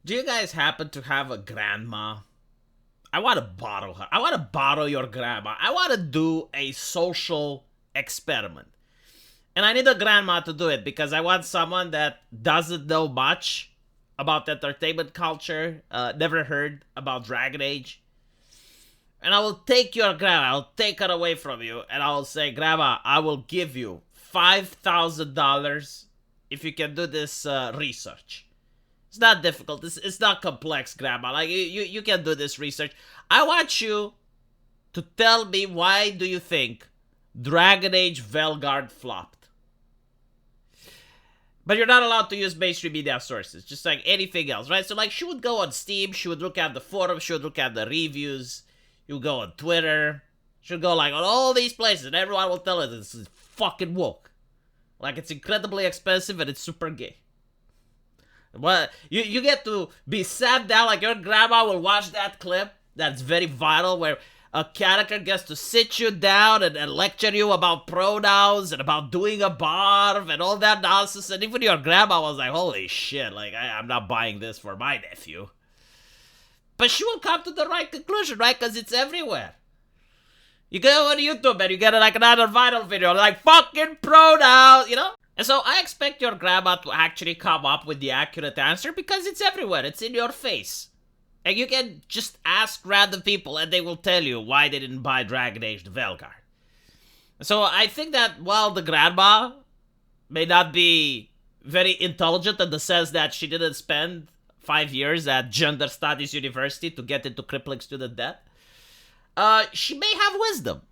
Do you guys happen to have a grandma? I want to borrow her. I want to borrow your grandma. I want to do a social experiment. And I need a grandma to do it because I want someone that doesn't know much about entertainment culture, never heard about Dragon Age. And I will take your grandma, I'll take her away from you, and I will say, Grandma, I will give you $5,000 if you can do this research. It's not difficult. It's not complex, Grandma. Like, you can do this research. I want you to tell me why do you think Dragon Age Veilguard flopped. But you're not allowed to use mainstream media sources, just like anything else, right? So, like, she would go on Steam, she would look at the forums, she would look at the reviews, you would go on Twitter, she would go, like, on all these places, and everyone will tell her this is fucking woke. Like, it's incredibly expensive and it's super gay. Well, you get to be sat down, like your grandma will watch that clip that's very vital where a character gets to sit you down and lecture you about pronouns and about doing a barf and all that nonsense. And even your grandma was like, holy shit, like I'm not buying this for my nephew. But she will come to the right conclusion, right? Because it's everywhere. You go on YouTube and you get like another viral video, like fucking pronouns, you know? And so I expect your grandma to actually come up with the accurate answer because it's everywhere. It's in your face. And you can just ask random people and they will tell you why they didn't buy Dragon Age the Veilguard. So I think that while the grandma may not be very intelligent in the sense that she didn't spend 5 years at Gender Studies University to get into crippling student debt, she may have wisdom.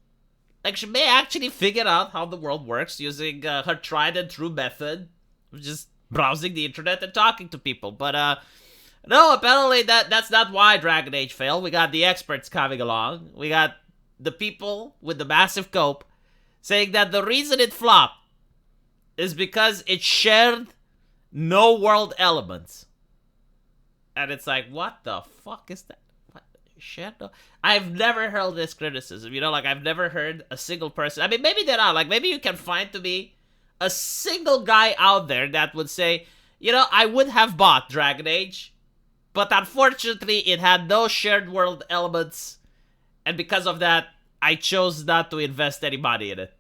Like, she may actually figure out how the world works using her tried and true method, which is browsing the internet and talking to people. But, no, apparently that's not why Dragon Age failed. We got the experts coming along. We got the people with the massive cope saying that the reason it flopped is because it shared no world elements. And it's like, what the fuck is that? Shit, no. I've never heard this criticism, you know, like I've never heard a single person. I mean, maybe there are, like maybe you can find to me a single guy out there that would say, you know, I would have bought Dragon Age, but unfortunately it had no shared world elements, and because of that, I chose not to invest any money in it.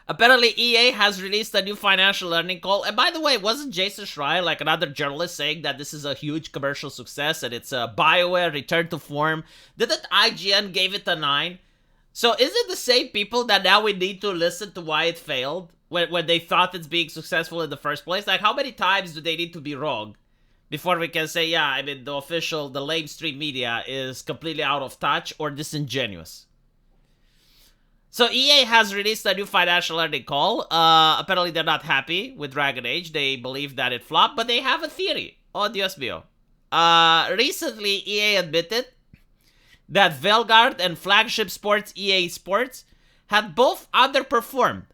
Apparently, EA has released a new financial earning call. And by the way, wasn't Jason Schreier, like another journalist, saying that this is a huge commercial success and it's a BioWare return to form? Didn't IGN gave it a 9? So is it the same people that now we need to listen to why it failed when they thought it's being successful in the first place? Like, how many times do they need to be wrong before we can say, yeah, I mean, the lamestream media is completely out of touch or disingenuous? So EA has released a new financial earning call. Apparently they're not happy with Dragon Age. They believe that it flopped, but they have a theory. Oh, Dios mío. Recently, EA admitted that Veilguard and flagship sports EA Sports had both underperformed.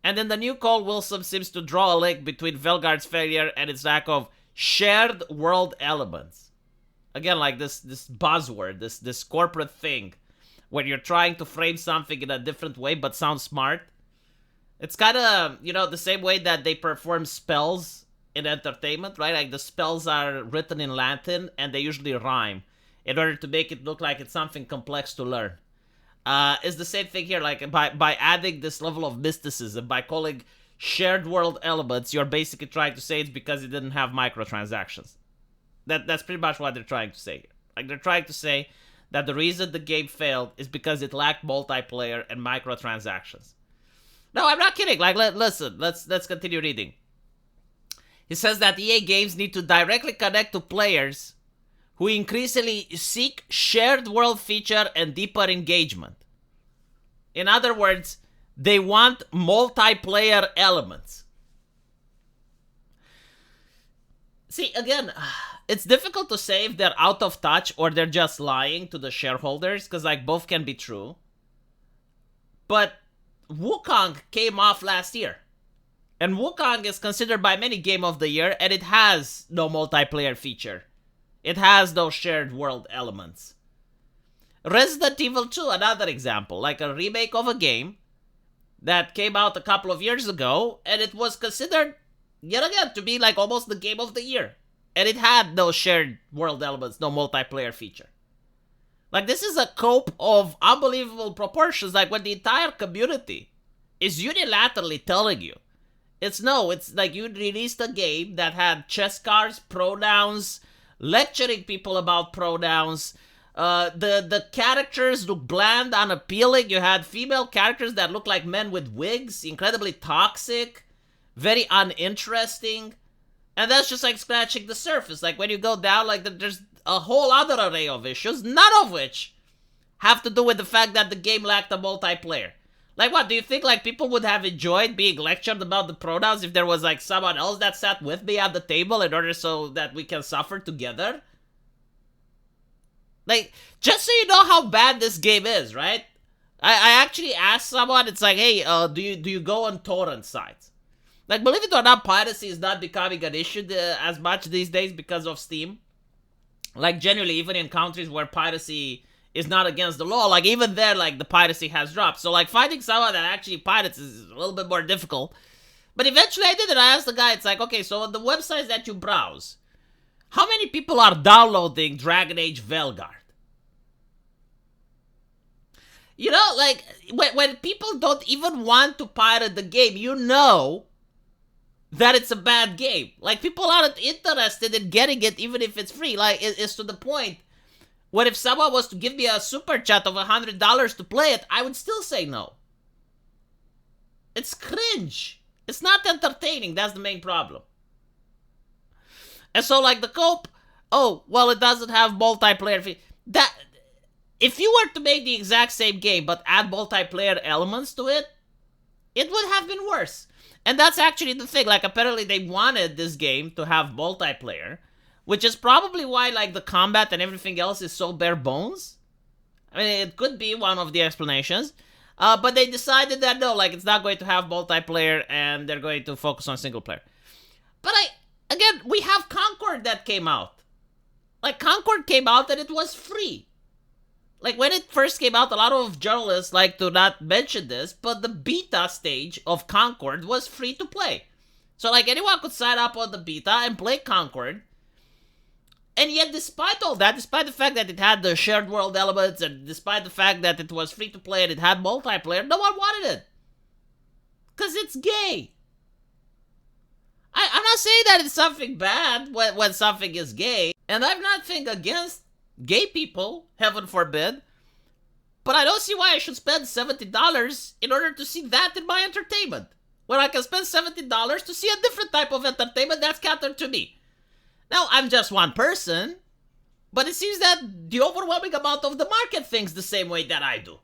And in the new call, Wilson seems to draw a link between Veilguard's failure and its lack of shared world elements. Again, like this buzzword, this corporate thing, when you're trying to frame something in a different way but sound smart. It's kind of, you know, the same way that they perform spells in entertainment, right? Like the spells are written in Latin and they usually rhyme in order to make it look like it's something complex to learn. It's the same thing here, like by adding this level of mysticism, by calling shared world elements, you're basically trying to say it's because it didn't have microtransactions. That's pretty much what they're trying to say here. Like they're trying to say that the reason the game failed is because it lacked multiplayer and microtransactions. No, I'm not kidding. Like, listen, let's continue reading. He says that EA games need to directly connect to players who increasingly seek shared world feature and deeper engagement. In other words, they want multiplayer elements. See, again, it's difficult to say if they're out of touch or they're just lying to the shareholders, because like both can be true. But Wukong came off last year. And Wukong is considered by many Game of the Year, and it has no multiplayer feature. It has no shared world elements. Resident Evil 2, another example, like a remake of a game that came out a couple of years ago, and it was considered, yet again, to be like almost the Game of the Year. And it had no shared world elements, no multiplayer feature. Like, this is a cope of unbelievable proportions, like when the entire community is unilaterally telling you, it's like you released a game that had chess cards, pronouns, lecturing people about pronouns. The characters look bland, unappealing. You had female characters that look like men with wigs, incredibly toxic, very uninteresting. And that's just like scratching the surface. Like when you go down, like there's a whole other array of issues, none of which have to do with the fact that the game lacked a multiplayer. Like what, do you think like people would have enjoyed being lectured about the pronouns if there was like someone else that sat with me at the table in order so that we can suffer together? Like, just so you know how bad this game is, right? I actually asked someone, it's like, hey, do you go on torrent sites? Like, believe it or not, piracy is not becoming an issue as much these days because of Steam. Like, generally, even in countries where piracy is not against the law, like, even there, like, the piracy has dropped. So, like, finding someone that actually pirates is a little bit more difficult. But eventually I did it. I asked the guy, it's like, okay, so on the websites that you browse, how many people are downloading Dragon Age Veilguard? You know, like, when people don't even want to pirate the game, you know that it's a bad game. Like, people aren't interested in getting it even if it's free. Like, it's to the point where if someone was to give me a super chat of $100 to play it, I would still say no. It's cringe. It's not entertaining. That's the main problem. And so, like, the cope, oh, well, it doesn't have multiplayer. If you were to make the exact same game but add multiplayer elements to it, it would have been worse. And that's actually the thing. Like, apparently they wanted this game to have multiplayer, which is probably why, like, the combat and everything else is so bare bones. I mean, it could be one of the explanations. But they decided that, no, like, it's not going to have multiplayer and they're going to focus on single player. But again, we have Concord that came out. Like, Concord came out and it was free. Like, when it first came out, a lot of journalists like to not mention this, but the beta stage of Concord was free to play. So, like, anyone could sign up on the beta and play Concord. And yet, despite all that, despite the fact that it had the shared world elements, and despite the fact that it was free to play and it had multiplayer, no one wanted it. Because it's gay. I'm not saying that it's something bad when something is gay. And I'm nothing against gay people, heaven forbid, but I don't see why I should spend $70 in order to see that in my entertainment, when I can spend $70 to see a different type of entertainment that's catered to me. Now, I'm just one person, but it seems that the overwhelming amount of the market thinks the same way that I do.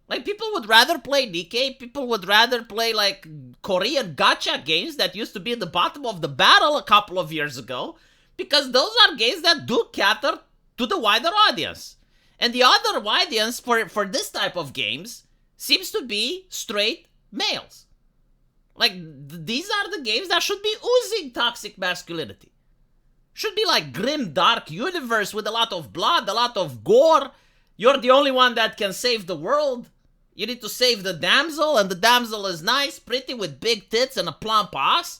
Like, people would rather play Nikkei, people would rather play, like, Korean gacha games that used to be at the bottom of the barrel a couple of years ago, because those are games that do cater to the wider audience. And the other audience for this type of games seems to be straight males. Like, these are the games that should be oozing toxic masculinity. Should be like grim, dark universe with a lot of blood, a lot of gore. You're the only one that can save the world. You need to save the damsel, and the damsel is nice, pretty, with big tits and a plump ass.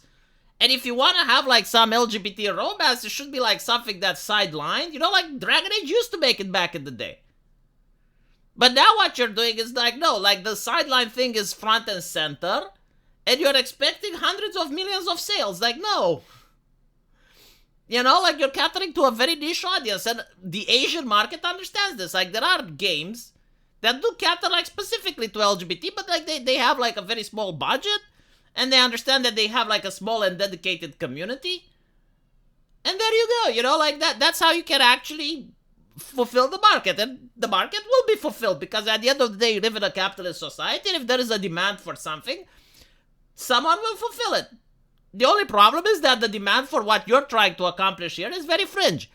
And if you want to have, like, some LGBT romance, it should be, like, something that's sidelined. You know, like Dragon Age used to make it back in the day. But now what you're doing is, like, no, like, the sideline thing is front and center, and you're expecting hundreds of millions of sales. Like, no. You know, like, you're catering to a very niche audience, and the Asian market understands this. Like, there are games that do cater, like, specifically to LGBT, but, like, they have, like, a very small budget. And they understand that they have, like, a small and dedicated community. And there you go, you know, like, that's how you can actually fulfill the market. And the market will be fulfilled, because at the end of the day, you live in a capitalist society, and if there is a demand for something, someone will fulfill it. The only problem is that the demand for what you're trying to accomplish here is very fringe.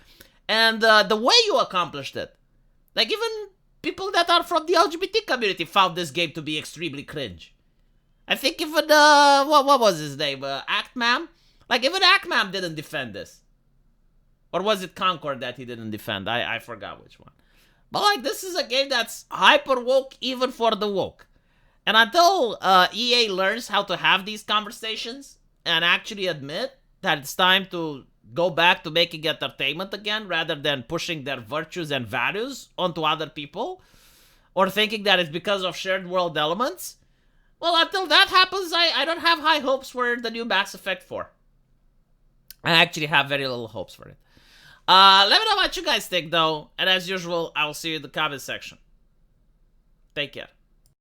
And the way you accomplished it, like, even people that are from the LGBT community found this game to be extremely cringe. I think even, what was his name? Actmam? Like, even Actmam didn't defend this. Or was it Concord that he didn't defend? I forgot which one. But, like, this is a game that's hyper woke even for the woke. And until EA learns how to have these conversations and actually admit that it's time to go back to making entertainment again rather than pushing their virtues and values onto other people, or thinking that it's because of shared world elements, well, until that happens, I don't have high hopes for the new Mass Effect 4. I actually have very little hopes for it. Let me know what you guys think, though. And as usual, I will see you in the comment section. Take care.